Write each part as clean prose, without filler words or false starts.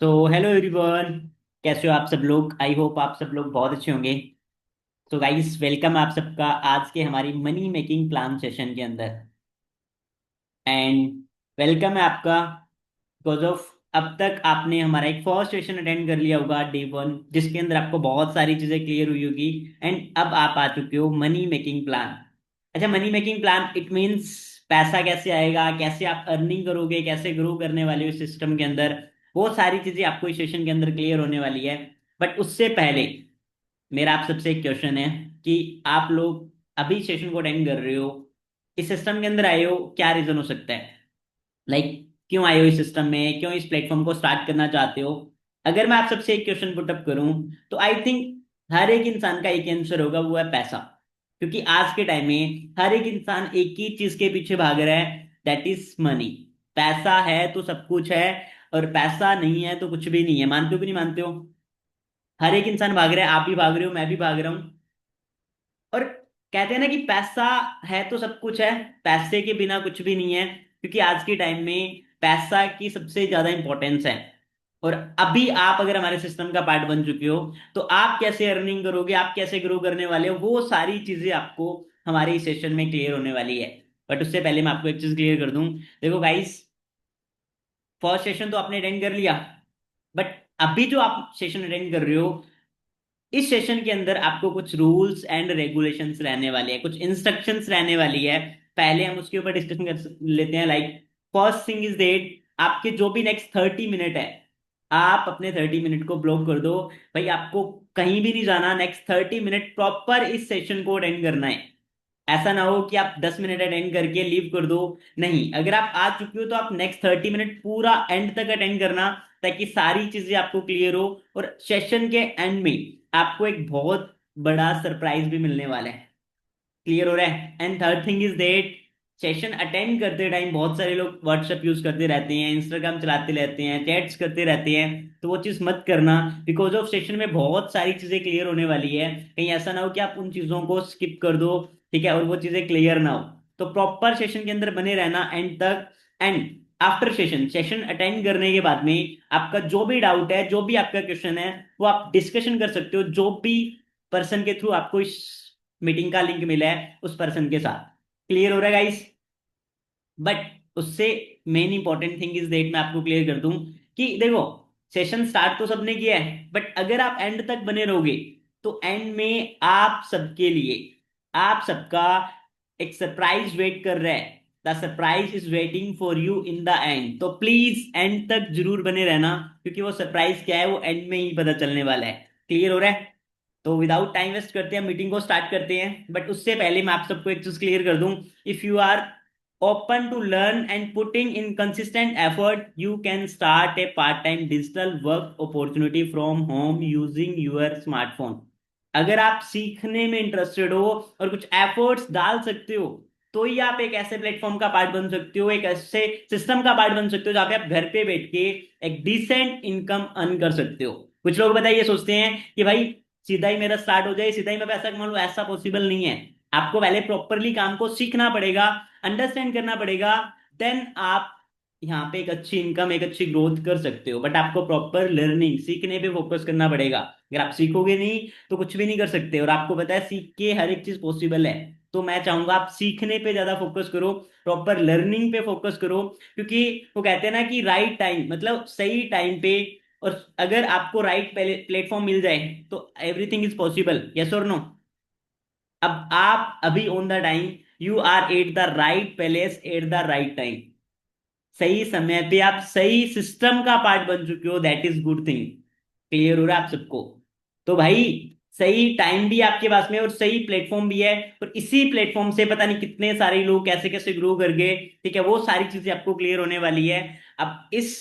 तो hello everyone. कैसे हो आप सब लोग? आई होप आप सब लोग बहुत अच्छे होंगे। तो गाइस, वेलकम आप सबका आज के हमारी मनी मेकिंग प्लान सेशन के अंदर। एंड वेलकम है आपका बिकॉज ऑफ अब तक आपने हमारा एक फर्स्ट सेशन अटेंड कर लिया होगा, डे 1, जिसके अंदर आपको बहुत सारी चीजें क्लियर हुई होगी। एंड अब आप आ चुके हो मनी मेकिंग प्लान। अच्छा, money making plan it means पैसा कैसे आएगा, कैसे आप अर्निंग करोगे, कैसे ग्रो करने वाले हो इस सिस्टम के अंदर। बहुत सारी चीजें आपको इस सेशन के अंदर क्लियर होने वाली है। बट उससे पहले मेरा आप सबसे एक क्वेश्चन है कि आप लोग अभी सेशन को अटेंड कर रहे हो, इस सिस्टम के अंदर आए हो, क्या रीजन हो सकता है? लाइक क्यों आए हो इस सिस्टम में, क्यों इस प्लेटफॉर्म को स्टार्ट करना चाहते हो? अगर मैं आप सबसे एक क्वेश्चन पुट अप करूं तो आई थिंक हर एक इंसान का एक आंसर होगा, वो है पैसा। क्योंकि आज के टाइम में हर एक इंसान एक ही चीज के पीछे भाग रहा है, दैट इज मनी। पैसा है तो सब कुछ है, और पैसा नहीं है तो कुछ भी नहीं है। मानते हो कि नहीं मानते हो? हर एक इंसान भाग रहा है, आप भी भाग रहे हो, मैं भी भाग रहा हूं। और कहते हैं ना कि पैसा है तो सब कुछ है, पैसे के बिना कुछ भी नहीं है। क्योंकि आज के टाइम में पैसा की सबसे ज्यादा इंपॉर्टेंस है। और अभी आप अगर हमारे सिस्टम का पार्ट बन चुके हो, तो आप कैसे अर्निंग करोगे, आप कैसे ग्रो करने वाले हो, वो सारी चीजें आपको हमारे इस सेशन में क्लियर होने वाली है। बट उससे पहले मैं आपको एक चीज क्लियर कर दूं। देखो गाइस, फर्स्ट सेशन तो आपने अटेंड कर लिया, बट अभी जो आप सेशन अटेंड कर रहे हो, इस सेशन के अंदर आपको कुछ रूल्स एंड रेगुलेशंस रहने वाले हैं, कुछ इंस्ट्रक्शंस रहने वाली है। पहले हम उसके ऊपर डिस्कशन कर लेते हैं। Like first thing is that आपके जो भी नेक्स्ट 30 मिनट है, आप अपने 30 मिनट को ब्लॉक कर दो। भाई आपको कहीं भी नहीं जाना, नेक्स्ट 30 मिनट प्रॉपर इस सेशन को अटेंड करना है। ऐसा ना हो कि आप 10 मिनट अटेंड करके लीव कर दो। नहीं, अगर आप आ चुके हो तो आप नेक्स्ट 30 मिनट पूरा एंड तक अटेंड करना, ताकि सारी चीजें आपको क्लियर हो। और सेशन के एंड में आपको एक बहुत बड़ा सरप्राइज भी मिलने वाला है। क्लियर हो रहा है? And third thing is that session attend करते टाइम बहुत सारे लोग व्हाट्सएप यूज करते रहते हैं, इंस्टाग्राम चलाते रहते हैं, चैट्स करते रहते हैं। तो वो चीज मत करना, बिकॉज ऑफ सेशन में बहुत सारी चीजें क्लियर होने वाली है। कहीं ऐसा ना हो कि आप उन चीजों को स्किप कर दो, ठीक है, और वो चीजें क्लियर ना हो। तो प्रॉपर सेशन के अंदर बने रहना एंड तक। And after session, session attend करने के बाद में आपका जो भी डाउट है, जो भी आपका क्वेश्चन है, वो आप डिस्कशन कर सकते हो जो भी पर्सन के थ्रू आपको इस मीटिंग का लिंक मिला है उस पर्सन के साथ। क्लियर हो रहा है गाइस? बट उससे main important thing is that मैं आपको क्लियर कर दूं कि देखो, सेशन स्टार्ट तो सबने किया है, बट अगर आप एंड तक बने रहोगे तो एंड में आप सबके लिए, आप सबका एक सरप्राइज वेट कर रहा है। The surprise is waiting for you in the end. तो प्लीज एंड तक जरूर बने रहना, क्योंकि वो सरप्राइज क्या है वो एंड में ही पता चलने वाला है। क्लियर हो रहा है? तो विदाउट टाइम वेस्ट करते हैं, मीटिंग को स्टार्ट करते हैं। बट उससे पहले मैं आप सबको एक चीज क्लियर कर दूं। If you are open to learn and putting in consistent effort, you can start a part-time digital work opportunity from home using your smartphone। अगर आप सीखने में इंटरेस्टेड हो और कुछ एफर्ट्स डाल सकते हो, तो ही आप एक ऐसे प्लेटफॉर्म का पार्ट बन सकते हो, एक ऐसे सिस्टम का पार्ट बन सकते हो जहाँ पे आप घर पे बैठ के एक डिसेंट इनकम अर्न कर सकते हो। कुछ लोग बताइए सोचते हैं कि भाई सीधा ही मेरा स्टार्ट हो जाए, सीधा ही मैं पैसा कमा लूं। ऐसा पॉसिबल नहीं है। आपको पहले प्रॉपरली काम को सीखना पड़ेगा, अंडरस्टैंड करना पड़ेगा। देन आप यहाँ पे एक अच्छी इनकम, एक अच्छी ग्रोथ कर सकते हो। बट आपको प्रॉपर लर्निंग, सीखने पे फोकस करना पड़ेगा। अगर आप सीखोगे नहीं तो कुछ भी नहीं कर सकते। और आपको पता है सीख के हर एक चीज पॉसिबल है। तो मैं चाहूंगा आप सीखने पे ज्यादा फोकस करो, प्रॉपर लर्निंग पे फोकस करो। क्योंकि वो कहते हैं ना कि राइट टाइम मतलब सही टाइम पे, और अगर आपको राइट प्लेटफॉर्म मिल जाए तो एवरीथिंग इज पॉसिबल। यस और नो? अब आप अभी on the time, you are at the right place at the right time. सही समय पे आप सही सिस्टम का पार्ट बन चुके हो, that is good thing. Clear हो रहा है आप सबको? तो भाई सही टाइम भी आपके पास में और सही प्लेटफॉर्म भी है। और इसी प्लेटफॉर्म से पता नहीं कितने सारे लोग कैसे कैसे ग्रो कर गए। ठीक है, वो सारी चीजें आपको क्लियर होने वाली है। अब इस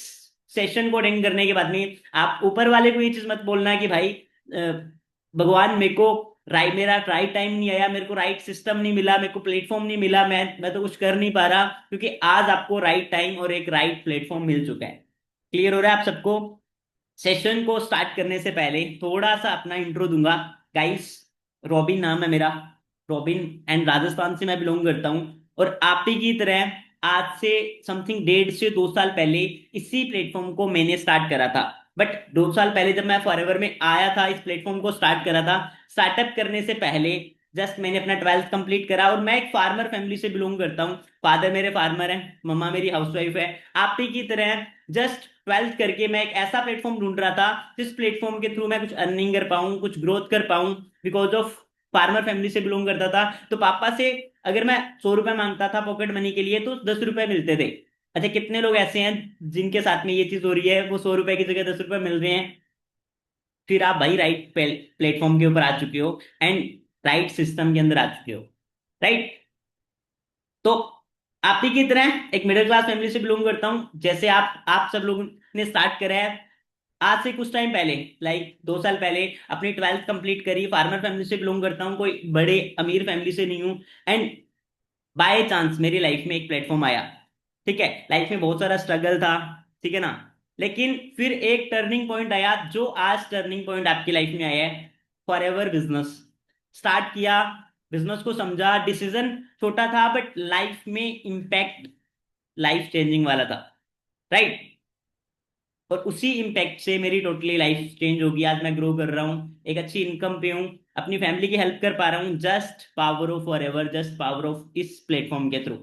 सेशन को अटेंड करने के बाद में आप ऊपर वाले को ये चीज मत बोलना कि भाई भगवान मेरे को मेरा राइट टाइम नहीं आया, मेरे को राइट सिस्टम नहीं मिला, मेरे को प्लेटफॉर्म नहीं मिला, मैं तो कुछ कर नहीं पा रहा। क्योंकि आज आपको राइट टाइम और एक राइट प्लेटफॉर्म मिल चुका है। क्लियर हो रहा है आप सबको? सेशन को स्टार्ट करने से पहले थोड़ा सा अपना इंट्रो दूंगा। गाइस, रॉबिन नाम है मेरा, रॉबिन, एंड राजस्थान से मैं बिलोंग करता हूं। और आप ही की तरह आज से समथिंग 1.5 से 2 साल पहले इसी प्लेटफॉर्म को मैंने स्टार्ट करा था। बट 2 साल पहले जब मैं फॉरएवर में आया था, इस प्लेटफॉर्म को स्टार्ट करा था, स्टार्टअप करने से पहले जस्ट मैंने अपना 12th कंप्लीट करा, और मैं एक फार्मर फैमिली से बिलोंग करता हूँ। फादर मेरे फार्मर हैं, मम्मा मेरी हाउसवाइफ है, आप ही की तरह है। जस्ट 12th करके मैं एक ऐसा प्लेटफॉर्म ढूंढ रहा था जिस प्लेटफॉर्म के थ्रू मैं कुछ अर्निंग कर पाऊँ, कुछ ग्रोथ कर पाऊँ। बिकॉज ऑफ फार्मर फैमिली से बिलोंग करता था, तो पापा से अगर मैं 100 रुपए मांगता था पॉकेट मनी के लिए तो 10 रुपए मिलते थे। अच्छा, कितने लोग ऐसे हैं जिनके साथ में ये चीज हो रही है, वो 100 रुपए की जगह 10 रुपए मिल रहे हैं? फिर आप भाई राइट प्लेटफॉर्म के ऊपर आ चुके हो, एंड राइट सिस्टम के अंदर आ चुके हो। राइट। तो आप ही की तरह एक मिडिल क्लास फैमिली से बिलोंग करता हूं, जैसे आप सब लोगों ने स्टार्ट करा है। आज से कुछ टाइम पहले, लाइक 2 साल पहले, अपनी 12th कंप्लीट करी, फार्मर फैमिली से बिलोंग करता हूँ, कोई बड़े अमीर फैमिली से नहीं हूँ। एंड बाय चांस मेरी लाइफ में एक प्लेटफॉर्म आया। ठीक है, लाइफ में बहुत सारा स्ट्रगल था, ठीक है ना। लेकिन फिर एक टर्निंग पॉइंट आया, जो आज टर्निंग पॉइंट आपकी लाइफ में आया है। फॉर एवर बिजनेस स्टार्ट किया, बिजनेस को समझा, डिसीजन छोटा था बट लाइफ में इम्पैक्ट, लाइफ चेंजिंग वाला था। राइट। और उसी इम्पैक्ट से मेरी टोटली लाइफ चेंज होगी। आज मैं ग्रो कर रहा हूँ, एक अच्छी इनकम पे हूँ, अपनी फैमिली की हेल्प कर पा रहा हूँ, just power of for ever, just power of इस प्लेटफॉर्म के थ्रू।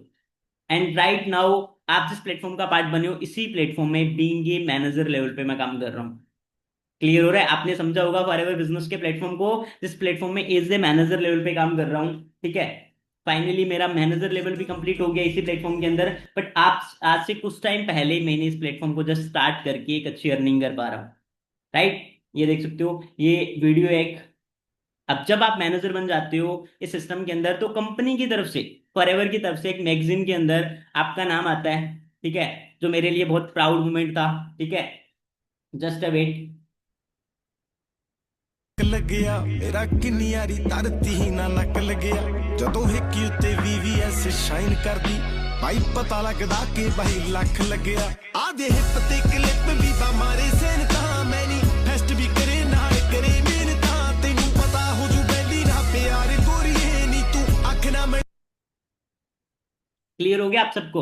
एंड राइट नाउ आप जिस प्लेटफॉर्म का पार्ट बने हो, इसी प्लेटफॉर्म में बीइंग ए मैनेजर लेवल पे मैं काम कर रहा हूँ। क्लियर हो रहा है? आपने समझा होगा फॉरएवर बिजनेस के प्लेटफॉर्म को, जिस प्लेटफॉर्म में एज ए मैनेजर लेवल पे काम कर रहा हूँ। ठीक है, फाइनली मेरा मैनेजर लेवल भी कंप्लीट हो गया इसी प्लेटफॉर्म के अंदर। बट आप आज से कुछ टाइम पहले मैंने इस प्लेटफॉर्म को जस्ट स्टार्ट करके एक अच्छी अर्निंग कर पा रहा हूँ। राइट। ये देख सकते हो, ये वीडियो एक, अब जब आप मैनेजर बन जाते हो इस सिस्टम के अंदर, तो कंपनी की तरफ से, फॉरएवर की तरफ से, एक मैगजीन के अंदर आपका नाम आता है। ठीक है, जो मेरे लिए बहुत प्राउड मोमेंट था। ठीक है, जस्ट अ वेट। ਲੱਗਿਆ ਮੇਰਾ ਕਿੰਨੀ ਯਾਰੀ ਧਰਤੀ ਹੀ ਨਾ ਨੱਕ ਲੱਗਿਆ ਜਦੋਂ ਹਿੱਕੀ ਉੱਤੇ VVS ਸ਼ਾਈਨ ਕਰਦੀ ਭਾਈ ਪਤਾ ਲੱਗਦਾ ਕਿ ਭਾਈ ਲੱਖ ਲੱਗਿਆ ਆਦੇ ਹਿੱਪ ਤੇ ਕਲਿੱਪ ਵੀ ਬਾ ਮਾਰੇ ਸੈਨ ਤਾਂ ਮੈਨੀ ਫੈਸਟ ਵੀ ਕਰੇ ਨਾਲ ਕਰੇ ਮਿਹਨਤਾਂ ਤੈਨੂੰ ਪਤਾ ਹੋ ਜੂ ਬੈਲੀ ਨਾ ਪਿਆਰ ਗੋਰੀਏ ਨੀ ਤੂੰ ਅੱਖ ਨਾ क्लियर हो गया आप सबको?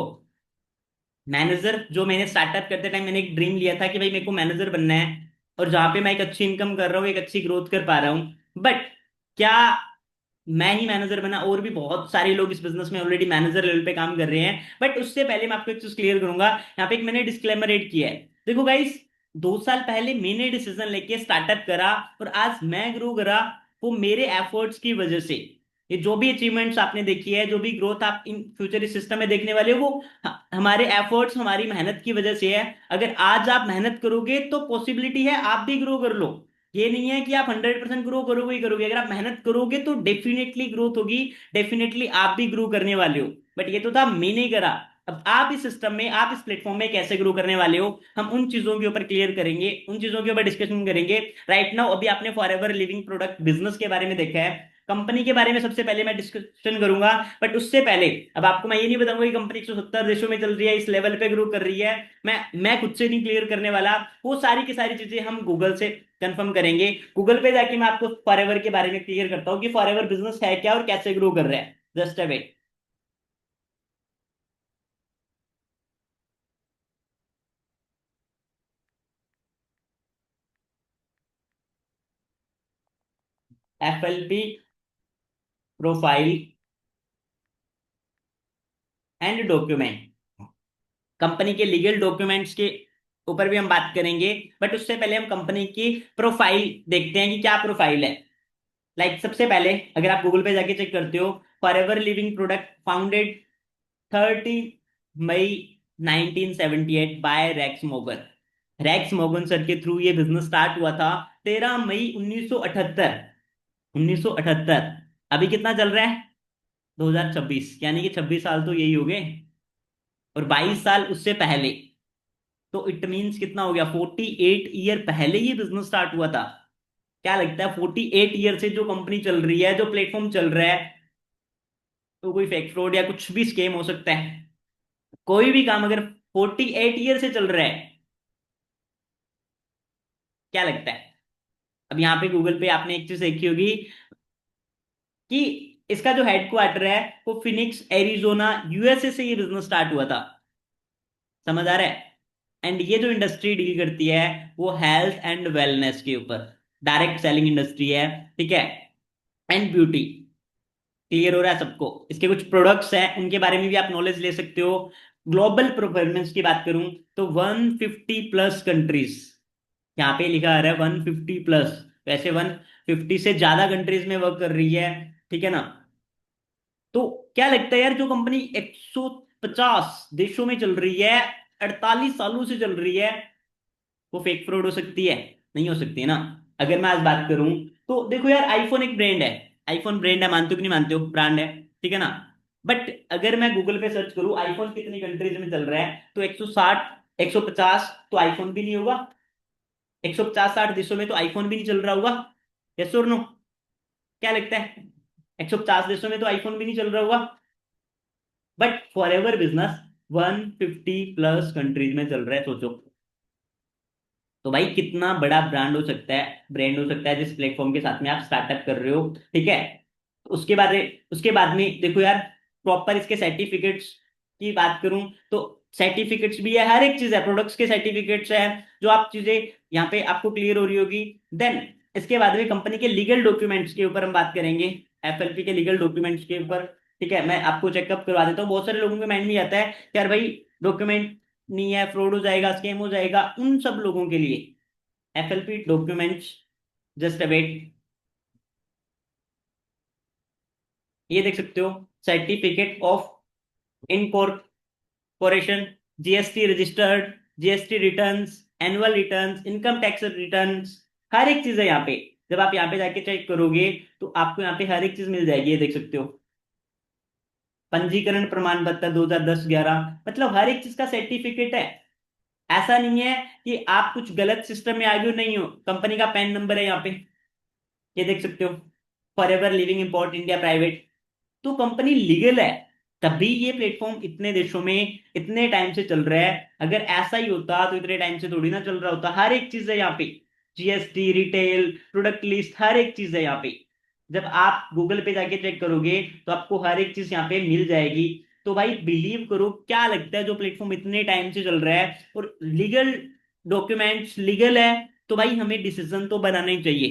मैनेजर, जो मैंने स्टार्टअप करते टाइम मैंने एक ड्रीम लिया था कि भाई मेरे को मैनेजर बनना है, और जहां पे मैं एक अच्छी इनकम कर रहा हूँ, एक अच्छी ग्रोथ कर पा रहा हूँ। बट क्या मैं ही मैनेजर बना? और भी बहुत सारे लोग इस बिजनेस में ऑलरेडी मैनेजर लेवल पे काम कर रहे हैं। बट उससे पहले मैं आपको एक चीज क्लियर करूंगा, यहाँ पे एक मैंने डिस्क्लेमर एड किया है। देखो गाइस, 2 साल पहले मैंने डिसीजन लेके स्टार्टअप करा, और आज मैं ग्रो करा, वो मेरे एफर्ट्स की वजह से। ये जो भी अचीवमेंट्स आपने देखी है, जो भी ग्रोथ आप इन फ्यूचर इस सिस्टम में देखने वाले हो, वो हमारे एफर्ट्स, हमारी मेहनत की वजह से है। अगर आज आप मेहनत करोगे तो पॉसिबिलिटी है आप भी ग्रो कर लो। ये नहीं है कि आप 100% ग्रो करोगे ही करोगे, अगर आप मेहनत करोगे तो डेफिनेटली ग्रोथ होगी, डेफिनेटली आप भी ग्रो करने वाले हो। बट ये तो था मैंने करा। अब आप इस सिस्टम में, आप इस प्लेटफॉर्म में कैसे ग्रो करने वाले हो, हम उन चीजों के ऊपर क्लियर करेंगे, उन चीजों के ऊपर डिस्कशन करेंगे। राइट नाउ अभी आपने for ever living product business के बारे में देखा है, कंपनी के बारे में सबसे पहले मैं डिस्कशन करूंगा। बट उससे पहले अब आपको मैं ये नहीं बताऊंगा कि कंपनी 170 देशों में चल रही है, इस लेवल पे ग्रो कर रही है। मैं खुद से नहीं क्लियर करने वाला, वो सारी की सारी चीजें हम गूगल से कंफर्म करेंगे। गूगल पे जाके मैं आपको फॉरएवर के बारे में क्लियर करता हूँ कि फॉरएवर बिजनेस है क्या और कैसे ग्रो कर रहा है। Just a wait. FLP profile and document, company के लीगल डॉक्यूमेंट्स के ऊपर भी हम बात करेंगे। बट उससे पहले हम कंपनी की प्रोफाइल देखते हैं कि क्या प्रोफाइल है। सबसे पहले अगर आप गूगल पे जाके चेक करते हो, फॉरएवर लिविंग प्रोडक्ट फाउंडेड 30 मई 1978 बाय रैक्स मोगन। रैक्स मोगन सर के थ्रू ये बिजनेस स्टार्ट हुआ था 13 मई 1978। 1978। अभी कितना चल रहा है? 2026, यानी कि 26 साल तो यही हो गए, और 22 साल उससे पहले। तो इट मींस कितना हो गया? 48 ईयर पहले ये बिजनेस स्टार्ट हुआ था। क्या लगता है 48 ईयर से जो कंपनी चल रही है, जो प्लेटफॉर्म चल रहा है, तो कोई फेक फ्रॉड या कुछ भी स्केम हो सकता है? कोई भी काम अगर 48 ईयर से चल रहा है, क्या लगता है? अब यहाँ पे गूगल पे आपने एक चीज देखी होगी कि इसका जो हेडक्वार्टर है वो फिनिक्स एरिजोना USA से ये बिजनेस स्टार्ट हुआ था। समझ आ रहा है? एंड ये जो इंडस्ट्री डील करती है वो हेल्थ एंड वेलनेस के ऊपर, डायरेक्ट सेलिंग इंडस्ट्री है, ठीक है, एंड ब्यूटी। क्लियर हो रहा है सबको? इसके कुछ प्रोडक्ट्स हैं उनके बारे में भी आप नॉलेज ले सकते हो। ग्लोबल परफॉर्मेंस की बात करूं तो 150 प्लस कंट्रीज, यहाँ पे लिखा आ रहा है 150 प्लस, वैसे 150 से ज्यादा कंट्रीज में वर्क कर रही है, ठीक है ना। तो क्या लगता है यार, जो कंपनी 150 देशों में चल रही है, 48 सालों से चल रही है, वो फेक फ्रॉड हो सकती है? नहीं हो सकती है ना। अगर मैं आज बात करूं तो देखो यार, आईफोन एक ब्रांड है, आईफोन ब्रांड है, मानते हो कि नहीं मानते हो, ब्रांड है, ठीक है ना। बट अगर मैं गूगल पे सर्च करूं आईफोन कितनी कंट्रीज में चल रहा है, तो 160 150 तो आईफोन भी नहीं होगा, 150-60 देशों में तो आईफोन भी नहीं चल रहा होगा। यस और नो? क्या लगता है? 150 देशों में तो आईफोन भी नहीं चल रहा होगा। But for ever business 150 plus countries में चल रहा है, सोचो। तो भाई कितना बड़ा ब्रांड हो सकता है, ब्रांड हो सकता है जिस प्लेटफॉर्म के साथ में आप स्टार्टअप कर रहे हो, ठीक है। तो उसके बाद में देखो यार, प्रॉपर इसके सर्टिफिकेट्स की बात करूं तो सर्टिफिकेट्स भी है, हर एक चीज है, प्रोडक्ट्स के सर्टिफिकेट्स है, जो आप चीजें यहाँ पे आपको क्लियर हो रही होगी। देन इसके बाद में कंपनी के लीगल डॉक्यूमेंट्स के ऊपर हम बात करेंगे, एफएलपी के लीगल डॉक्यूमेंट्स के ऊपर, ठीक है। मैं आपको चेकअप करवा देता हूँ, बहुत सारे लोगों के माइंड में आता है कि यार भाई डॉक्यूमेंट नहीं है, फ्रॉड हो जाएगा, स्कैम हो जाएगा, उन सब लोगों के लिए एफएलपी डॉक्यूमेंट्स, जस्ट अवेट, ये देख सकते हो, certificate of incorporation, GST registered, GST returns, annual returns, income tax returns, हर एक चीज है यहाँ पे। जब आप यहाँ पे जाके चेक करोगे तो आपको यहाँ पे हर एक चीज मिल जाएगी, ये देख सकते हो। पंजीकरण प्रमाण पत्र 2010-11, मतलब हर एक चीज का सर्टिफिकेट है। ऐसा नहीं है कि आप कुछ गलत सिस्टम में आ गए हो, नहीं हो, कंपनी का पैन नंबर है यहाँ पे, ये देख सकते हो, for ever living import India private. तो कंपनी लीगल है, तभी ये प्लेटफॉर्म इतने देशों में इतने टाइम से चल रहा है। अगर ऐसा ही होता तो इतने टाइम से थोड़ी ना चल रहा होता। हर एक चीज है यहाँ पे, जीएसटी, रिटेल, प्रोडक्ट लिस्ट, हर एक चीज है यहाँ पे। जब आप गूगल पे जाके चेक करोगे तो आपको हर एक चीज यहाँ पे मिल जाएगी। तो भाई बिलीव करो, क्या लगता है, जो प्लेटफॉर्म इतने टाइम से चल रहा है और लीगल डॉक्यूमेंट्स लीगल है, तो भाई हमें डिसीजन तो बनाना ही चाहिए,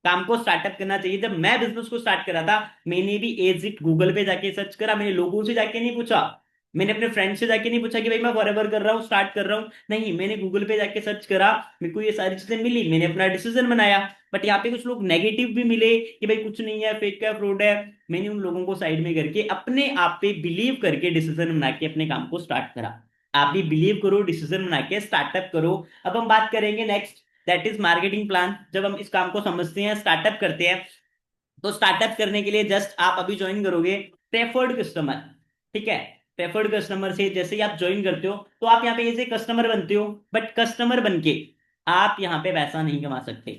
काम को स्टार्टअप करना चाहिए। जब मैं बिजनेस को स्टार्ट करा था, मैंने भी एज इट गूगल पे जाके सर्च करा, मैंने लोगों से जाके नहीं पूछा, मैंने अपने फ्रेंड से जाके नहीं पूछा कि भाई मैं फॉरएवर कर रहा हूँ, स्टार्ट कर रहा हूँ, नहीं, मैंने गूगल पे जाके सर्च करा, मेरे को ये सारी चीजें मिली, मैंने अपना डिसीजन बनाया। बट यहाँ पे कुछ लोग नेगेटिव भी मिले कि भाई कुछ नहीं है, फेक है, फ्रॉड है, मैंने उन लोगों को साइड में करके अपने आप पे बिलीव करके डिसीजन बना के अपने काम को स्टार्ट करा। आप भी बिलीव करो, डिसीजन बना के स्टार्टअप करो। अब हम बात करेंगे next, that is marketing plan. जब हम इस काम को समझते हैं, स्टार्टअप करते हैं, तो स्टार्टअप करने के लिए जस्ट आप अभी ज्वाइन करोगे प्रेफर्ड कस्टमर, ठीक है। प्रेफर्ड कस्टमर से जैसे ही आप ज्वाइन करते हो तो आप यहाँ पे एज ए कस्टमर बनते हो, बट कस्टमर बन के आप यहाँ पे पैसा नहीं कमा सकते।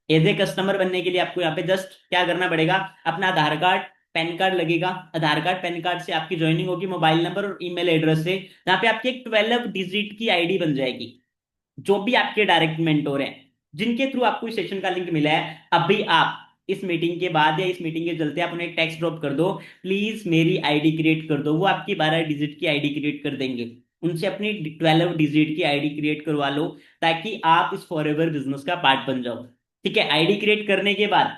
एज ए कस्टमर बनने के लिए आपको यहाँ पे जस्ट क्या करना पड़ेगा, अपना आधार कार्ड, पैन कार्ड लगेगा, आधार कार्ड पैन कार्ड से आपकी ज्वाइनिंग होगी, मोबाइल नंबर और ईमेल एड्रेस से, जहाँ पे आपकी एक 12 डिजिट की आईडी बन जाएगी। जो भी आपके डायरेक्ट मेंटोर हैं, जिनके थ्रू आपको इस सेशन का लिंक मिला है, अभी आप इस मीटिंग के बाद या इस मीटिंग के चलते आप उन्हें एक टेक्स्ट ड्रॉप कर दो, प्लीज मेरी आईडी क्रिएट कर दो, वो आपकी 12 डिजिट की आईडी क्रिएट कर देंगे। उनसे अपनी 12 डिजिट की आईडी क्रिएट करवा लो, ताकि आप इस फॉरएवर बिजनेस का पार्ट बन जाओ, ठीक है। आईडी क्रिएट करने के बाद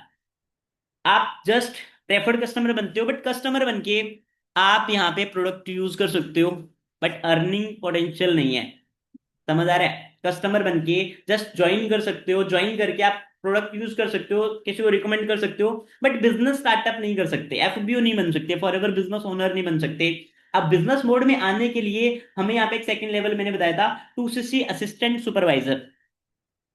आप जस्ट प्रेफर्ड कस्टमर बनते हो, बट कस्टमर बन के आप यहाँ पे प्रोडक्ट यूज कर सकते हो, बट अर्निंग पोटेंशियल नहीं है। समझ आ रहा है? कस्टमर बन के जस्ट ज्वाइन कर सकते हो, ज्वाइन करके आप प्रोडक्ट यूज कर सकते हो, किसी को रिकमेंड कर सकते हो, बट बिजनेस स्टार्टअप नहीं कर सकते, एफबीओ नहीं बन सकते, फॉर एवर बिजनेस ओनर नहीं बन सकते। अब बिजनेस मोड में आने के लिए हमें यहाँ पे एक सेकंड लेवल मैंने बताया था, 2सीसी असिस्टेंट सुपरवाइजर,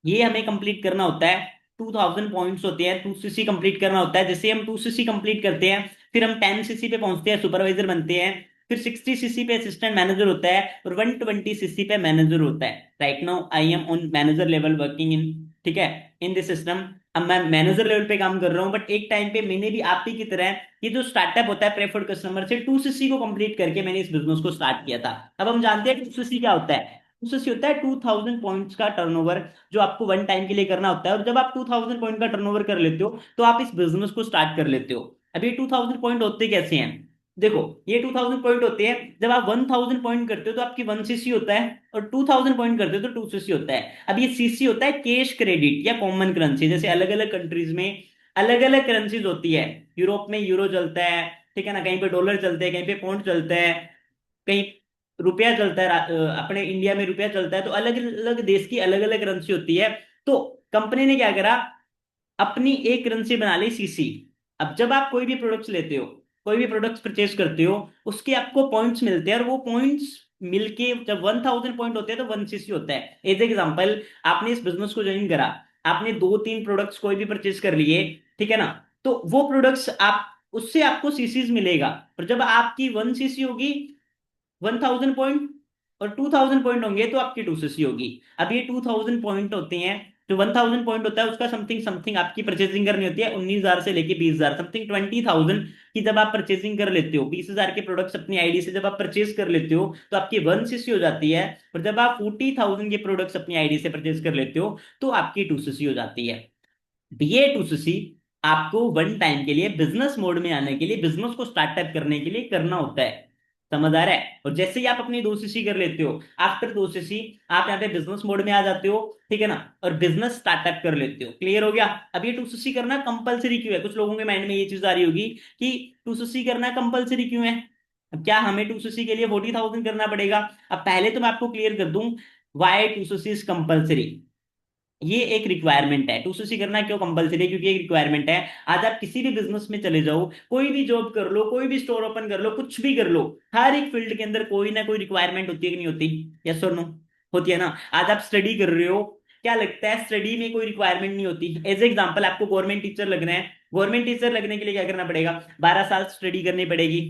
ये हमें कंप्लीट करना होता है। 2000 पॉइंट्स होते हैं, 2सीसी कंप्लीट करना होता है। जैसे हम 2सीसी कंप्लीट करते हैं, फिर हम 10सीसी पे पहुंचते हैं, सुपरवाइजर बनते हैं। फिर 60सीसी पे असिस्टेंट मैनेजर होता है, और 120सीसी पे मैनेजर होता है। Right now I am on manager level working in, ठीक है, इन दिस सिस्टम। अब मैं मैनेजर लेवल पे काम कर रहा हूँ, बट एक टाइम पे मैंने भी आप ही की तरह ये जो स्टार्टअप होता है प्रेफर्ड कस्टमर से, 2सीसी को कंप्लीट करके मैंने इस बिजनेस को स्टार्ट किया था। अब हम जानते हैं 2सीसी क्या होता है। 2सीसी होता है 2000 पॉइंट्स का टर्नओवर, जो आपको वन टाइम के लिए करना होता है। और जब आप 2000 पॉइंट का टर्नओवर कर लेते हो, तो आप इस बिजनेस को स्टार्ट कर लेते हो। अब ये 2000 पॉइंट होते कैसे हैं? देखो, ये 2000 पॉइंट होते हैं। जब आप 1000 पॉइंट करते हो तो आपकी 1 सीसी होता है, और 2000 पॉइंट करते हो तो 2 सीसी होता है। अब ये सीसी होता है कैश क्रेडिट या कॉमन करेंसी। जैसे अलग अलग कंट्रीज में अलग अलग करेंसीज होती है। यूरोप में यूरो चलता है, ठीक है ना, कहीं पे डॉलर चलते हैं, कहीं पे पाउंड चलता है, कहीं रुपया चलता है, अपने इंडिया में रुपया चलता है। तो अलग अलग देश की अलग अलग करेंसी होती है। तो कंपनी ने क्या करा, अपनी एक करेंसी बना ली सीसी। अब जब आप कोई भी प्रोडक्ट्स लेते हो, कोई भी प्रोडक्ट्स परचेज करते हो, उसके आपको पॉइंट्स मिलते हैं, और वो पॉइंट्स मिलके जब 1000 पॉइंट होते हैं तो 1 सीसी होता है। एज एग्जाम्पल, आपने इस बिजनेस को ज्वाइन करा, आपने 2-3 प्रोडक्ट्स कोई भी परचेज कर लिए, ठीक है ना, तो वो प्रोडक्ट्स आप उससे आपको सीसीज मिलेगा। और जब आपकी 1 सीसी होगी 1000 पॉइंट, और 2000 पॉइंट होंगे तो आपकी 2 सीसी होगी। अब ये 2000 पॉइंट होते हैं, जो 1000 पॉइंट होता है उसका समथिंग समथिंग आपकी परचेसिंग करनी होती है 19,000 से लेके 20,000, समथिंग 20,000 की जब आप परचेसिंग कर लेते हो, 20,000 के प्रोडक्ट्स अपनी आईडी से जब आप परचेज कर लेते हो तो आपकी 1 सीसी हो जाती है। और जब आप 40,000 के प्रोडक्ट्स अपनी आईडी से परचेज कर लेते हो तो आपकी 2 सीसी हो जाती है। ये 2 सीसी आपको वन टाइम के लिए बिजनेस मोड में आने के लिए, बिजनेस को स्टार्टअप करने के लिए करना होता है। समझ आ रहा है? और जैसे ही आप अपनी 2 सीसी कर लेते हो, आफ्टर 2 सीसी आप यहाँ पे बिजनेस मोड में आ जाते हो, ठीक है ना, और बिजनेस स्टार्टअप कर लेते हो। क्लियर हो गया? अब ये 2 सीसी करना कंपलसरी क्यों है? कुछ लोगों के माइंड में ये चीज आ रही होगी कि 2 सीसी करना कंपलसरी क्यों है, अब क्या हमें 2 सीसी के लिए 40,000 करना पड़ेगा? अब पहले तो मैं आपको क्लियर कर दूं, वाई 2 सीसी इज कंपलसरी। ये एक रिक्वायरमेंट है। 2 सीसी करना क्यों कंपलसरी है? क्योंकि एक रिक्वायरमेंट है। आज आप किसी भी बिजनेस में चले जाओ, कोई भी जॉब कर लो, कोई भी स्टोर ओपन कर लो, कुछ भी कर लो, हर एक फील्ड के अंदर कोई ना कोई रिक्वायरमेंट होती है कि नहीं होती? यस और नो? होती है ना। आज आप स्टडी कर रहे हो, क्या लगता है स्टडी में कोई रिक्वायरमेंट नहीं होती? एज एग्जाम्पल, आपको गवर्नमेंट टीचर लगना है, गवर्नमेंट टीचर लगने के लिए क्या करना पड़ेगा? 12 साल स्टडी करनी पड़ेगी,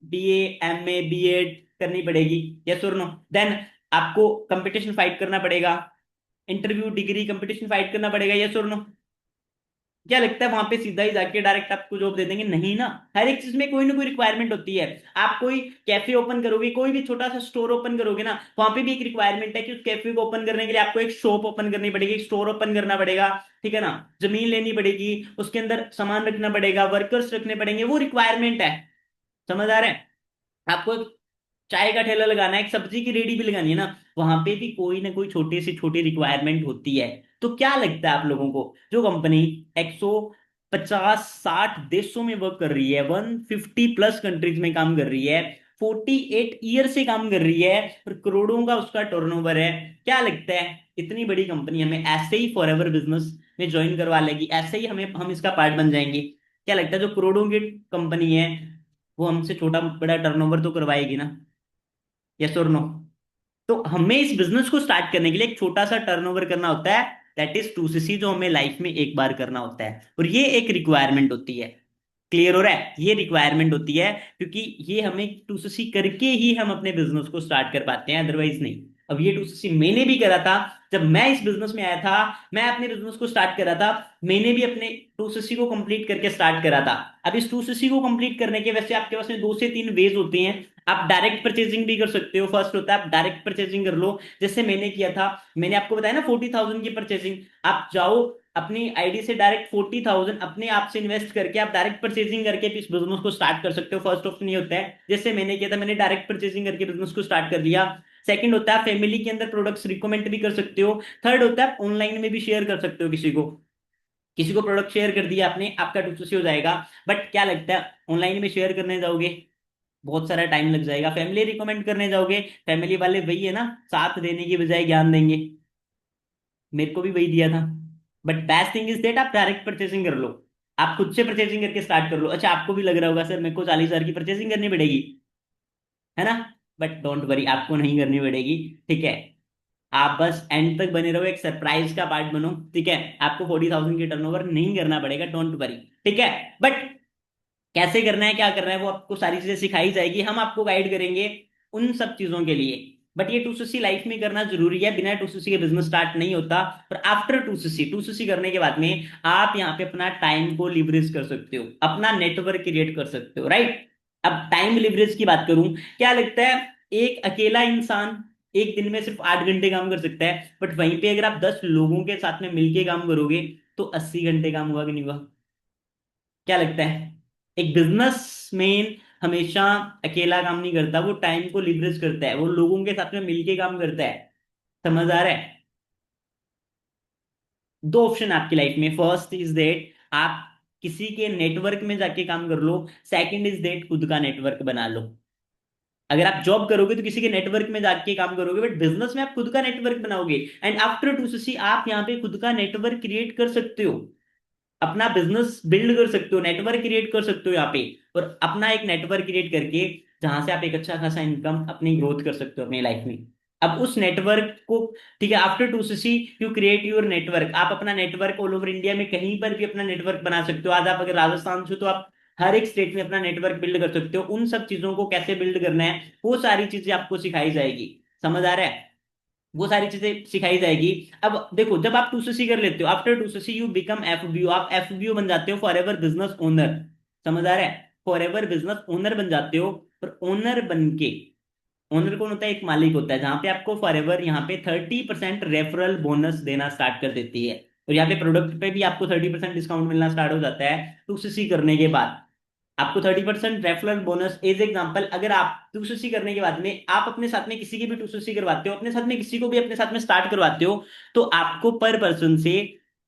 बीए, एमए, बीएड करनी पड़ेगी। यस और नो? देन आपको कंपटीशन फाइट करना पड़ेगा, इंटरव्यू, डिग्री, कंपटीशन फाइट करना पड़ेगा। यस और नो? क्या लगता है वहां पे सीधा ही जाके डायरेक्ट आपको जॉब दे देंगे? नहीं ना। हर एक चीज में कोई ना कोई रिक्वायरमेंट होती है। आप कोई कैफे ओपन करोगे, कोई भी छोटा सा स्टोर ओपन करोगे ना, वहां पे भी एक रिक्वायरमेंट है कि उस कैफे को ओपन करने के लिए आपको एक शॉप ओपन करनी पड़ेगी, एक स्टोर ओपन करना पड़ेगा, ठीक है ना, जमीन लेनी पड़ेगी, उसके अंदर सामान रखना पड़ेगा, वर्कर्स रखने पड़ेंगे, वो रिक्वायरमेंट है। समझ आ रहा है? आपको चाय का ठेला लगाना है, एक सब्जी की रेडी भी लगानी है ना, वहां पे भी कोई ना कोई छोटी सी छोटी रिक्वायरमेंट होती है। तो क्या लगता है आप लोगों को, जो कंपनी 150-60 देशों में वर्क कर रही है, 150+ कंट्रीज में काम कर रही है, 48 ईयर से काम कर रही है, और करोड़ों का उसका टर्नओवर है, क्या लगता है इतनी बड़ी कंपनी हमें ऐसे ही फॉर एवर बिजनेस में ज्वाइन करवा लेगी? ऐसे ही हमें हम इसका पार्ट बन जाएंगे? क्या लगता है जो करोड़ों की कंपनी है वो हमसे छोटा बड़ा टर्नओवर तो करवाएगी ना? यस और नो? तो हमें इस बिजनेस को स्टार्ट करने के लिए एक छोटा सा टर्नओवर करना होता है, दैट इज 2 सीसी, जो हमें लाइफ में एक बार करना होता है, और ये एक रिक्वायरमेंट होती है। क्लियर हो रहा है? ये रिक्वायरमेंट होती है, क्योंकि ये हमें 2 सीसी करके ही हम अपने बिजनेस को स्टार्ट कर पाते हैं, अदरवाइज नहीं। अब ये 2 सीसी मैंने भी करा था। जब मैं इस बिजनेस में आया था, मैं अपने बिजनेस को स्टार्ट करा था, मैंने भी अपने 2 सीसी को कंप्लीट करके स्टार्ट करा था। अब इस 2 सीसी को कंप्लीट करने के वैसे आपके पास में 2 से 3 वेज होते हैं। आप डायरेक्ट परचेजिंग भी कर सकते हो। फर्स्ट होता है आप डायरेक्ट परचेजिंग कर लो, जैसे मैंने किया था। मैंने आपको बताया ना 40,000 की परचेजिंग। आप जाओ अपनी आईडी से डायरेक्ट 40,000 अपने आप से इन्वेस्ट करके आप डायरेक्ट परचेजिंग करके इस बिजनेस को स्टार्ट कर सकते हो। फर्स्ट ऑप्शन ये होता है, जैसे मैंने किया था, मैंने डायरेक्ट परचेजिंग करके बिजनेस को स्टार्ट कर दिया। सेकंड होता है फैमिली के अंदर प्रोडक्ट्स रिकमेंड भी कर सकते हो। थर्ड होता है ऑनलाइन में भी शेयर कर सकते हो, किसी को, किसी को प्रोडक्ट शेयर कर दिया आपने, आपका 2 सीसी हो जाएगा। बट क्या लगता है ऑनलाइन में शेयर करने जाओगे, बहुत सारा टाइम लग जाएगा। फैमिली रिकमेंड करने जाओगे, फैमिली वाले वही है ना, साथ देने की बजाय ज्ञान देंगे। मेरे को भी वही दिया था। But best thing is that आप डायरेक्ट परचेसिंग कर लो, आप खुद से परचेसिंग करके स्टार्ट कर लो। अच्छा, आपको भी लग रहा होगा सर मेरे को 40,000 की परचेसिंग करनी पड़ेगी, है ना? बट डोंट वरी, आपको नहीं करनी पड़ेगी, ठीक है। आप बस एंड तक बने रहो, एक सरप्राइज का पार्ट बनो, ठीक है। आपको 40,000 की टर्नओवर नहीं करना पड़ेगा, डोंट वरी, ठीक है। बट कैसे करना है, क्या करना है, वो आपको सारी चीजें सिखाई जाएगी, हम आपको गाइड करेंगे उन सब चीजों के लिए। बट ये 2 सीसी लाइफ में करना जरूरी है, बिना 2 सीसी के बिजनेस स्टार्ट नहीं होता। और आफ्टर 2 सीसी, 2 सीसी करने के बाद में आप यहाँ पे अपना टाइम को लिवरेज कर सकते हो, अपना नेटवर्क क्रिएट कर सकते हो, राइट? अब टाइम लिवरेज की बात करूं, क्या लगता है एक अकेला इंसान एक दिन में सिर्फ 8 घंटे काम कर सकता है, बट वहीं पे अगर आप 10 लोगों के साथ में मिलके काम करोगे तो 80 घंटे काम हुआ कि नहीं हुआ? क्या लगता है? एक बिजनेसमैन हमेशा अकेला काम नहीं करता, वो टाइम को लिवरेज करता है, वो लोगों के साथ में मिलके काम करता है। समझ आ रहा है? दो ऑप्शन आपकी लाइफ में, फर्स्ट इज दैट आप किसी के नेटवर्क में जाके काम कर लो, सेकंड इज दैट खुद का नेटवर्क बना लो। अगर आप जॉब करोगे तो किसी के नेटवर्क में जाके काम करोगे, बट बिजनेस में आप खुद का नेटवर्क बनाओगे। एंड आफ्टर टू सी आप यहाँ पे खुद का नेटवर्क क्रिएट कर सकते हो, अपना बिजनेस बिल्ड कर सकते हो, नेटवर्क क्रिएट कर सकते हो यहाँ पे। और अपना एक नेटवर्क क्रिएट करके जहां से आप एक अच्छा खासा इनकम अपनी ग्रोथ कर सकते हो अपनी लाइफ में। अब उस नेटवर्क को, ठीक है, after to see you create your network, आप अपना नेटवर्क ऑल ओवर इंडिया में कहीं पर भी अपना नेटवर्क बना सकते हो। आज आप अगर राजस्थान से हो, तो आप हर एक स्टेट में अपना नेटवर्क बिल्ड कर सकते हो। उन सब चीजों को कैसे बिल्ड करना है वो सारी चीजें आपको सिखाई जाएगी। समझ आ रहा है? वो सारी चीजें सिखाई जाएगी। अब देखो, जब आप 2cc कर लेते हो, after 2cc you become FBO, आप एफबीओ बन जाते हो, फॉर एवर बिजनेस ओनर। समझ आ रहा है? फॉर एवर बिजनेस ओनर बन जाते हो। और ओनर बन के, ओनर कौन होता है? एक मालिक होता है, जहां पे आपको फॉर एवर यहाँ पे 30% रेफरल बोनस देना स्टार्ट कर देती है। और यहाँ पे प्रोडक्ट पे भी आपको 30% डिस्काउंट मिलना स्टार्ट हो जाता है 2cc करने के बाद। आपको 30% रेफरल बोनस। एज एग्जांपल, अगर आप 2cc करने के बाद में आप अपने साथ में किसी की भी 2cc करवाते हो, अपने साथ में किसी को भी अपने साथ में स्टार्ट करवाते हो, तो आपको पर पर्सन से,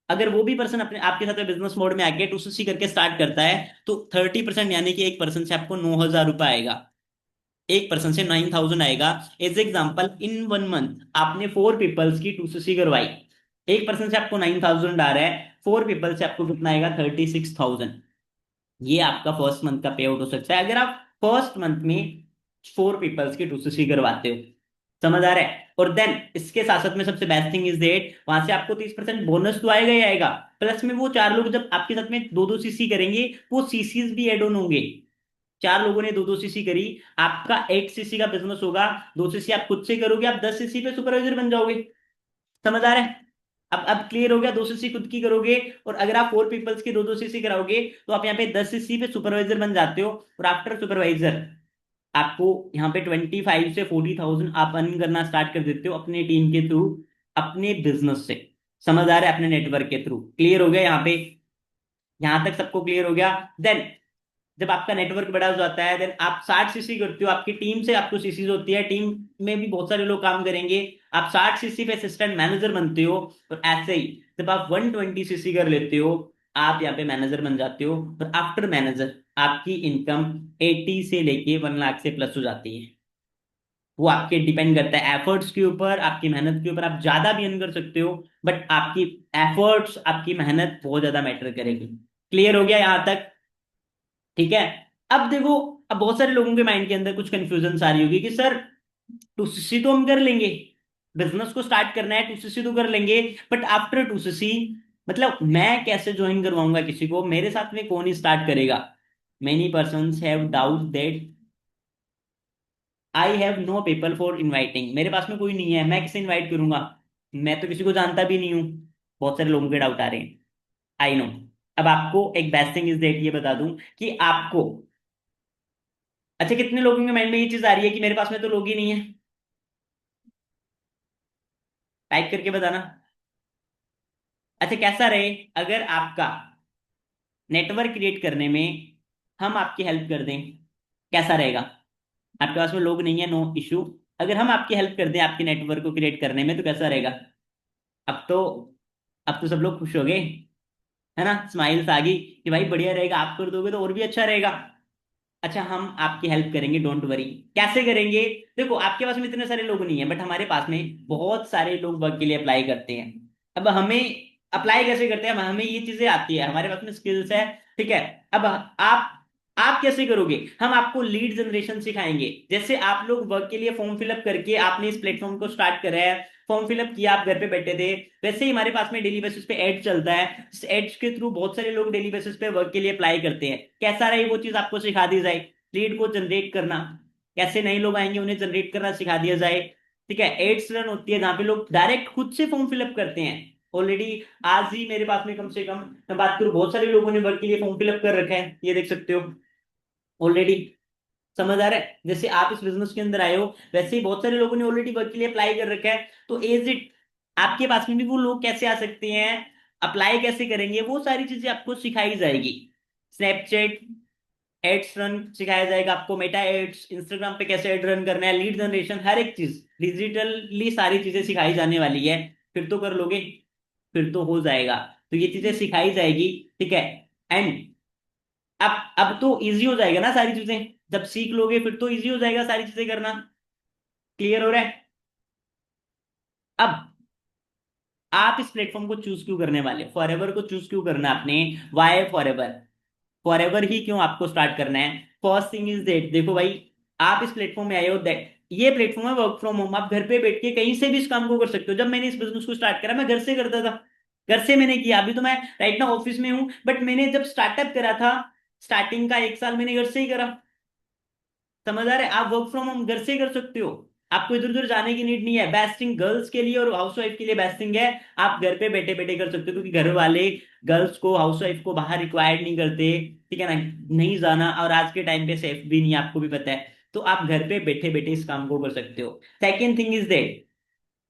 अगर वो भी पर्सन अपने आपके साथ में बिजनेस मोड में आके 2cc करके स्टार्ट करता है, तो 30% यानी कि एक पर्सन से आपको 9,000 रुपये आएगा, एक पर्सन से 9,000 आएगा। एज एग्जाम्पल, इन 1 मंथ आपने 4 पीपल्स की 2cc करवाई, एक पर्सन से आपको 9,000 आ रहा है, 4 पीपल से आपको कितना आएगा? 36,000। ये आपका फर्स्ट मंथ का पे आउट हो सकता है, अगर आप फर्स्ट मंथ में 4 पीपल्स की 2cc करवाते हो। समझ आ रहा है? और देन इसके साथ साथ में सबसे बेस्ट थिंग इज देट, वहां से आपको 30% बोनस तो आएगा ही आएगा, प्लस में वो 4 लोग जब आपके साथ में 2-2 cc करेंगे, वो सीसीज भी एड ऑन होंगे। 4 लोगों ने 2-2 cc करी, आपका 8 cc का बिजनेस होगा। 2 cc आप खुद से करोगे, आप 10 cc पे सुपरवाइजर बन जाओगे। समझ आ रहा है? अब क्लियर हो गया? 2 cc खुद की करोगे, और अगर आप 4 पीपल्स की 2-2 cc कराओगे, तो आप यहाँ पे 10 cc पे सुपरवाइजर बन जाते हो। और आफ्टर सुपरवाइजर आपको यहाँ पे 25 से 40,000 आप अर्न करना स्टार्ट कर देते हो अपने टीम के थ्रू, अपने बिजनेस से। समझ आ रहा है? अपने नेटवर्क के थ्रू। क्लियर हो गया यहाँ पे? यहाँ तक सबको क्लियर हो गया? देन जब आपका नेटवर्क बड़ा हो जाता है, देन आप 60 cc करते हो, आपकी टीम से आपको सीसीज होती है, टीम में भी बहुत सारे लोग काम करेंगे, आप 60 cc पे असिस्टेंट मैनेजर बनते हो। और ऐसे ही जब आप 120 cc कर लेते हो, आप यहाँ पे मैनेजर बन जाते हो। और आफ्टर मैनेजर आपकी इनकम 80 से लेके 1 लाख से प्लस हो जाती है। वो आपके डिपेंड करता है एफर्ट्स के ऊपर, आपकी मेहनत के ऊपर, आप ज्यादा भी अर्न कर सकते हो, बट आपकी एफर्ट्स, आपकी मेहनत बहुत ज्यादा मैटर करेगी। क्लियर हो गया यहाँ तक? ठीक है। अब देखो, अब बहुत सारे लोगों के माइंड के अंदर कुछ कंफ्यूजन आ रही होगी कि सर 2cc तो हम कर लेंगे, बिजनेस को स्टार्ट करना है, 2cc तो कर लेंगे, बट आफ्टर 2cc मतलब मैं कैसे ज्वाइन करवाऊंगा किसी को, मेरे साथ में कौन ही स्टार्ट करेगा? Many person have doubt that I have know people for inviting, मेरे पास में कोई नहीं है, मैं किसे इनवाइट करूंगा, मैं तो किसी को जानता भी नहीं हूं। बहुत सारे लोगों के डाउट आ रहे हैं, आई नो। अब आपको एक बेस्ट थिंग इज दैट ये बता दूं कि आपको, अच्छा कितने लोगों के माइंड में ये चीज आ रही है कि मेरे पास में तो लोग ही नहीं है? टाइप करके बताना। अच्छा, कैसा रहे अगर आपका नेटवर्क क्रिएट करने में हम आपकी हेल्प कर दें? कैसा रहेगा? आपके पास में लोग नहीं है, नो इशू, अगर हम आपकी हेल्प कर दें आपके नेटवर्क को क्रिएट करने में, तो कैसा रहेगा? अब तो, अब तो सब लोग खुश हो गए, है ना? स्माइल्स आ गई कि भाई बढ़िया रहेगा, आप कर दोगे तो और भी अच्छा रहेगा। अच्छा, हम आपकी हेल्प करेंगे, डोंट वरी। कैसे करेंगे? देखो, आपके पास में इतने सारे लोग नहीं है, बट हमारे पास में बहुत सारे लोग वर्क के लिए अप्लाई करते हैं। अब हमें अप्लाई कैसे करते हैं? हमें ये चीजें आती है, हमारे पास में स्किल्स है, ठीक है। अब आप कैसे करोगे? हम आपको लीड जनरेशन सिखाएंगे। जैसे आप लोग वर्क के लिए फॉर्म फिलअप करके आपने इस प्लेटफॉर्म को स्टार्ट करा है, फॉर्म फिलअप किया, आप घर पे बैठे थे, वैसे ही हमारे पास में डेली बेसिस पे एड चलता है, इस एड्स के थ्रू बहुत सारे लोग डेली बेसिस पे वर्क के लिए अप्लाई करते हैं। कैसा रहे वो चीज आपको सिखा दी जाए, लीड को जनरेट करना, कैसे नए लोग आएंगे उन्हें जनरेट करना सिखा दिया जाए। ठीक है, एड्स रन होती है जहां पे लोग डायरेक्ट खुद से फॉर्म फिलअप करते हैं। ऑलरेडी आज ही मेरे पास में कम से कम, मैं बात करूं, बहुत सारे लोगों ने वर्क के लिए फॉर्म फिलअप कर रखा है, ये देख सकते हो ऑलरेडी। समझ आ रहा है? जैसे आप इस बिजनेस के अंदर आए हो, वैसे ही बहुत सारे लोगों ने ऑलरेडी वर्क के लिए अप्लाई कर रखा है। तो एज इट आपके पास में भी वो लोग कैसे आ सकते हैं, अप्लाई कैसे करेंगे, वो सारी चीजें आपको सिखाई जाएगी। स्नैपचैट एड्स रन सिखाया जाएगा आपको, मेटा एड्स, इंस्टाग्राम पे कैसे एड रन करना है, लीड जनरेशन, हर एक चीज डिजिटली सारी चीजें सिखाई जाने वाली है। फिर तो कर लोगे, फिर तो हो जाएगा। तो ये चीजें सिखाई जाएगी, ठीक है। एंड अब तो इजी हो जाएगा ना सारी चीजें, जब सीख लोगे फिर तो इजी हो जाएगा सारी चीजें करना। क्लियर हो रहा है? अब आप इस प्लेटफॉर्म को चूज क्यों करने वाले, फॉरएवर को चूज क्यों करना आपने? Y forever? फॉरएवर ही क्यों आपको स्टार्ट करना है? फर्स्ट थिंग इज दैट, देखो भाई, आप इस प्लेटफॉर्म में आए हो, दैट ये प्लेटफॉर्म है वर्क फ्रॉम होम, आप घर पे बैठ के कहीं से भी इस काम को कर सकते हो। जब मैंने इस बिजनेस को स्टार्ट करा मैं घर से करता था, घर से मैंने किया। अभी तो मैं राइट ना ऑफिस में हूं, बट मैंने जब स्टार्टअप करा था, स्टार्टिंग का 1 साल मैंने घर से ही करा। समझ आ रहा है? आप वर्क फ्रॉम होम घर से ही कर सकते हो, आपको इधर उधर जाने की नीड नहीं है। बेस्टिंग गर्ल्स के लिए और हाउसवाइफ के लिए बेस्टिंग है, आप घर पे बैठे बैठे कर सकते हो, क्योंकि घर वाले गर्ल्स को, हाउसवाइफ को बाहर रिक्वायर्ड नहीं करते, ठीक है ना, नहीं जाना। और आज के टाइम पे सेफ भी नहीं है, आपको भी पता है। तो आप घर पे बैठे बैठे इस काम को कर सकते हो। Second thing is that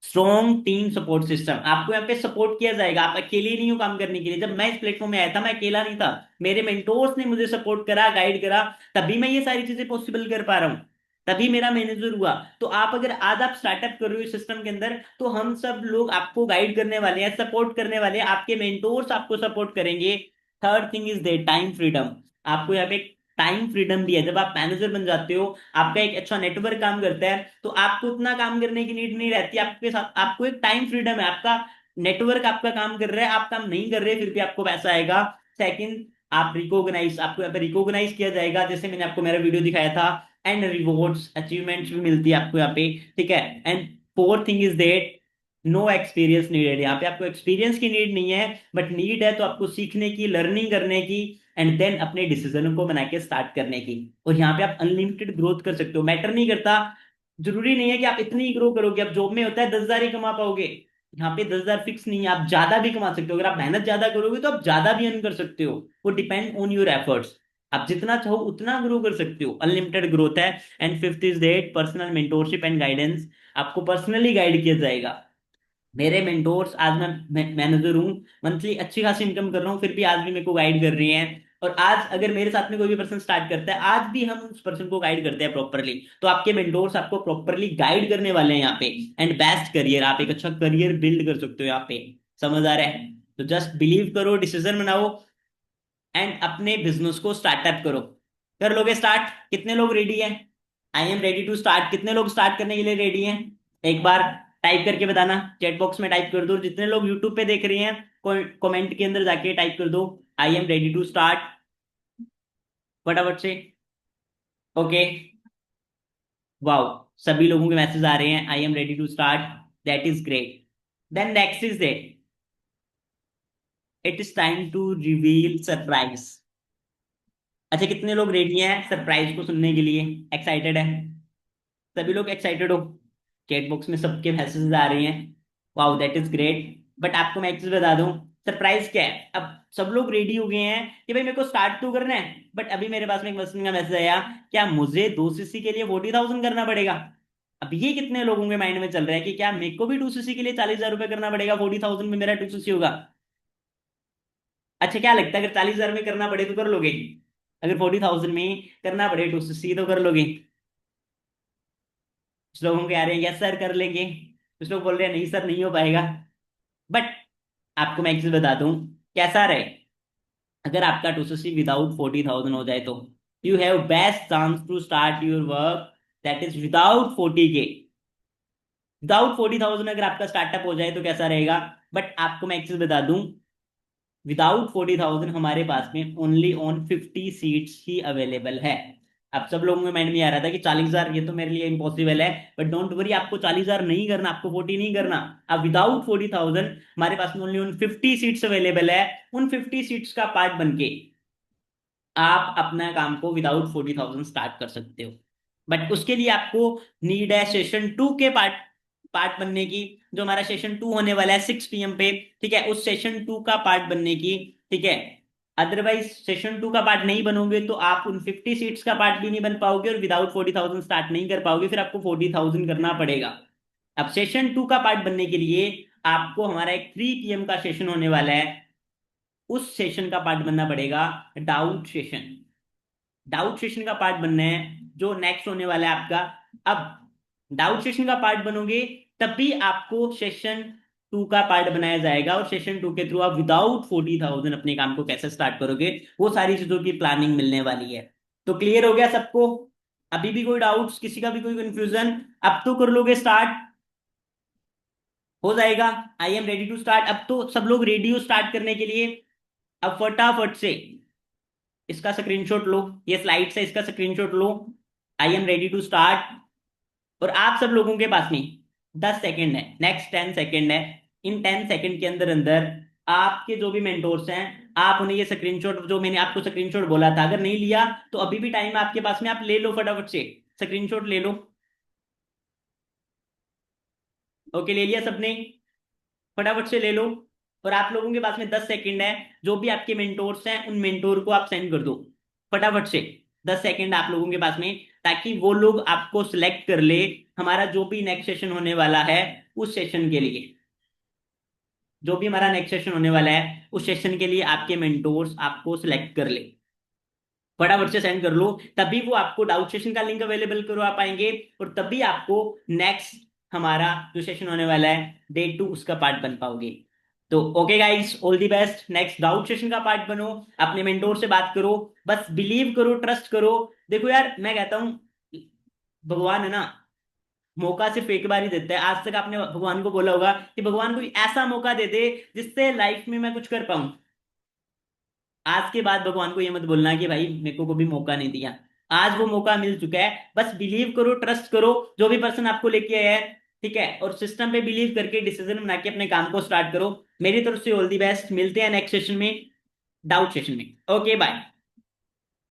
strong team support system, आपको यहाँ पे सपोर्ट किया जाएगा। आप अकेले नहीं हो काम करने के लिए। जब मैं इस प्लेटफॉर्म में आया था मैं अकेला नहीं था, मेरे मेंटोर्स ने मुझे सपोर्ट करा, गाइड करा, तभी मैं ये सारी चीजें पॉसिबल कर पा रहा हूँ, तभी मेरा मैनेजर हुआ। तो आप अगर आज आप स्टार्टअप कर रहे हो इस सिस्टम के अंदर, तो हम सब लोग आपको गाइड करने वाले हैं, सपोर्ट करने वाले हैं, आपके मेंटोर्स आपको सपोर्ट करेंगे। Third thing is they time freedom, आपको यहाँ पे टाइम फ्रीडम भी है। जब आप मैनेजर बन जाते हो, आपका एक अच्छा नेटवर्क काम करता है, तो आपको उतना काम करने की नीड नहीं रहती आपके साथ, आपको एक टाइम फ्रीडम है। आपका नेटवर्क आपका काम कर रहा है, आप काम नहीं कर रहे, फिर भी आपको पैसा आएगा। सेकंड, आप रिकॉग्नाइज, आपको यहाँ पे रिकॉग्नाइज किया जाएगा, जैसे मैंने आपको मेरा वीडियो दिखाया था। एंड रिवॉर्ड्स, अचीवमेंट्स भी मिलती है आपको यहाँ पे, ठीक है। And fourth thing is that no experience needed, यहाँ पे आपको एक्सपीरियंस की नीड नहीं है, बट नीड है तो आपको सीखने की, लर्निंग करने की, एंड देन अपने डिसीजन को बना के स्टार्ट करने की। और यहाँ पे आप अनलिमिटेड ग्रोथ कर सकते हो, मैटर नहीं करता, जरूरी नहीं है कि आप इतनी ग्रो करोगे। अब जॉब में होता है 10,000 ही कमा पाओगे, यहाँ पे 10,000 फिक्स नहीं है, आप ज्यादा भी कमा सकते हो। अगर आप मेहनत ज्यादा करोगे तो आप ज्यादा भी अर्न कर सकते हो, वो डिपेंड ऑन योर एफर्ट्स। आप जितना चाहो उतना ग्रो कर सकते हो, अनलिमिटेड ग्रोथ है। And fifth is that personal mentorship and guidance, आपको पर्सनली गाइड किया जाएगा। मेरे मेंटोर्स, आज मैं मैनेजर हूँ, मंथली अच्छी खासी इनकम कर रहा हूँ, फिर भी आज भी मेरे को गाइड कर रही हैं। और आज अगर मेरे साथ में कोई भी पर्सन स्टार्ट करता है, आज भी हम उस पर्सन को गाइड करते हैं प्रॉपरली। तो आपके मेंटोर्स आपको प्रॉपरली गाइड करने वाले हैं यहाँ पे। एंड बेस्ट करियर, आप एक अच्छा करियर बिल्ड कर सकते हो यहाँ पे। समझ आ रहा है? तो जस्ट बिलीव करो, डिसीजन बनाओ, एंड अपने बिजनेस को स्टार्टअप करो। कर लोगे स्टार्ट? कितने लोग रेडी हैं? I am ready to start, कितने लोग स्टार्ट करने के लिए रेडी हैं? एक बार टाइप करके बताना, चैट बॉक्स में टाइप कर दो। जितने लोग यूट्यूब पे देख रहे हैं, कमेंट के अंदर जाके टाइप कर दो, I am ready to start, फटाफट से। ओके, वाओ, सभी लोगों के मैसेज आ रहे हैं, I am ready to start, that is great. Then next is that it is time to reveal surprise. अच्छा, कितने लोग रेडी हैं सरप्राइज को सुनने के लिए, एक्साइटेड है? सभी लोग एक्साइटेड हो? चैट बॉक्स में सबके मैसेजेस आ रहे हैं, wow that is great. But आपको मैं एक चीज बता दूं, सरप्राइज क्या है? अब सब लोग रेडी हो गए हैं कि भाई मेरे को स्टार्ट तो करना है, बट अभी मेरे पास में एक पर्सन का मैसेज आया, क्या मुझे 2 सीसी के लिए 40,000 करना पड़ेगा? अब ये कितने लोगों के माइंड में चल रहा है कि क्या मेरे को भी 2 सीसी के लिए 40,000 रुपये करना पड़ेगा, 40,000 में मेरा 2 सीसी होगा? अच्छा, क्या लगता है अगर 40,000 में करना पड़े तो कर लोगे? अगर 40,000 में करना पड़े 2 सीसी तो कर लोगे? कुछ लोगों के आ रहे हैं यस सर कर लेंगे, कुछ लोग बोल रहे हैं नहीं सर नहीं हो पाएगा। बट आपको मैं एक चीज बता दूं, कैसा रहे, अगर आपका 2 सीसी विदाउट 40,000 हो जाए तो you have best chance to start your work, that is without 40K। Without 40,000 अगर आपका स्टार्टअप हो जाए तो कैसा रहेगा? बट आपको मैं एक चीज बता दूं, विदाउट 40,000 हमारे पास में only on 50 seats he available है। अब सब लोगों के माइंड में आ रहा था कि 40,000 ये तो मेरे लिए इम्पॉसिबल है, बट डोंट वरी, आपको 40,000 नहीं करना, आपको 40 नहीं करना। अब विदाउट 40,000 हमारे पास में ओनली ऑन 50 सीट्स अवेलेबल है। उन 50 सीट्स का पार्ट बन के आप अपना काम को विदाउट 40,000 स्टार्ट कर सकते हो। बट उसके लिए आपको नीड है सेशन 2 के पार्ट पार्ट बनने की। जो हमारा सेशन 2 होने वाला है 6 PM पे, ठीक है, उस सेशन 2 का पार्ट बनने की, ठीक है। अदरवाइज सेशन 2 का पार्ट नहीं बनोगे तो आप उन 50 सीट्स का पार्ट भी नहीं बन पाओगे, और विदाउट 40,000 स्टार्ट नहीं कर पाओगे, फिर आपको 40,000 करना पड़ेगा। अब सेशन 2 का पार्ट बनने के लिए आपको हमारा एक 3 PM का सेशन होने वाला है, उस सेशन का पार्ट बनना पड़ेगा, डाउट सेशन। डाउट सेशन का पार्ट बनना है जो नेक्स्ट होने वाला है आपका। अब डाउट सेशन का पार्ट बनोगे तभी आपको सेशन 2 का पार्ट बनाया जाएगा, और सेशन 2 के थ्रू आप विदाउट 40,000 अपने काम को कैसे स्टार्ट करोगे, वो सारी चीजों की प्लानिंग मिलने वाली है। तो क्लियर हो गया सबको? अभी भी कोई डाउट्स, किसी का भी कोई कंफ्यूजन? अब तो कर लोगे स्टार्ट? हो जाएगा। I am ready to start. अब तो सब लोग रेडी हो स्टार्ट करने के लिए। अब फटाफट से इसका स्क्रीनशॉट लो, ये स्लाइड से इसका स्क्रीनशॉट लो। I am ready to start. और आप सब लोगों के पास में 10 सेकेंड है, नेक्स्ट 10 सेकेंड है। इन 10 सेकेंड के अंदर अंदर आपके जो भी मेंटोर्स हैं, आप उन्हें ये स्क्रीनशॉट, जो मैंने आपको स्क्रीनशॉट बोला था, अगर नहीं लिया तो अभी भी टाइम है आपके पास में, आप ले लो फटाफट से स्क्रीनशॉट ले लो। ओके, ले लिया सबने? फटाफट से ले लो। और आप लोगों के पास में 10 सेकेंड है, जो भी आपके मेंटोर्स हैं उन मेंटोर को आप सेंड कर दो फटाफट से। 10 सेकेंड आप लोगों के पास में, ताकि वो लोग आपको सिलेक्ट कर ले हमारा जो भी नेक्स्ट सेशन होने वाला है उस सेशन के लिए। जो भी हमारा नेक्स्ट सेशन होने वाला है उस सेशन के लिए आपके मेंटोर्स आपको सिलेक्ट कर ले। फटाफट से सेंड कर लो, तभी वो आपको डाउट सेशन का लिंक अवेलेबल करवा पाएंगे, और तभी आपको नेक्स्ट हमारा जो सेशन होने वाला है Day 2 उसका पार्ट बन पाओगे। तो okay guys, all the best. Next doubt session का पार्ट बनो, अपने मेंटोर से बात करो, बस बिलीव करो, ट्रस्ट करो। देखो यार, मैं कहता हूं भगवान है ना, मौका सिर्फ एक बार ही देता है। आज तक आपने भगवान को बोला होगा कि भगवान कोई ऐसा मौका दे दे जिससे लाइफ में मैं कुछ कर पाऊं। आज के बाद भगवान को ये मत बोलना कि भाई मेरे को कभी मौका नहीं दिया। आज वो मौका मिल चुका है, बस बिलीव करो, ट्रस्ट करो, जो भी पर्सन आपको लेके आया है, ठीक है, और सिस्टम पे बिलीव करके डिसीजन बना के अपने काम को स्टार्ट करो। मेरी तरफ से ऑल दी बेस्ट। मिलते हैं नेक्स्ट सेशन में, डाउट सेशन में। Okay bye.